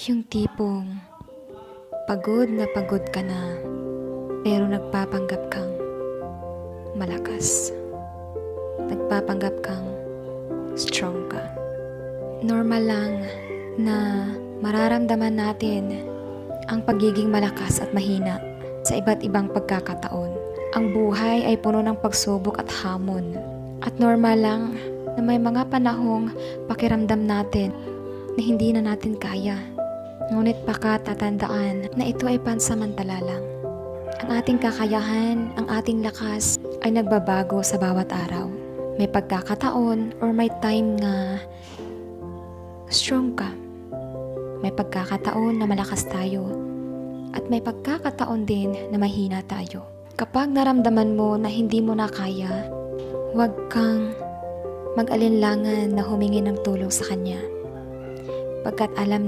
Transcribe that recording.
Yung tipong pagod ka na pero nagpapanggap kang malakas. Nagpapanggap kang strong ka. Normal lang na mararamdaman natin ang pagiging malakas at mahina sa iba't ibang pagkakataon. Ang buhay ay puno ng pagsubok at hamon. At normal lang na may mga panahong pakiramdam natin na hindi na natin kaya. Ngunit pakatatandaan na ito ay pansamantala lang. Ang ating kakayahan, ang ating lakas ay nagbabago sa bawat araw. May pagkakataon or may time na strong ka. May pagkakataon na malakas tayo. At may pagkakataon din na mahina tayo. Kapag naramdaman mo na hindi mo na kaya, huwag kang mag-alinlangan na humingi ng tulong sa Kanya. Pagkat alam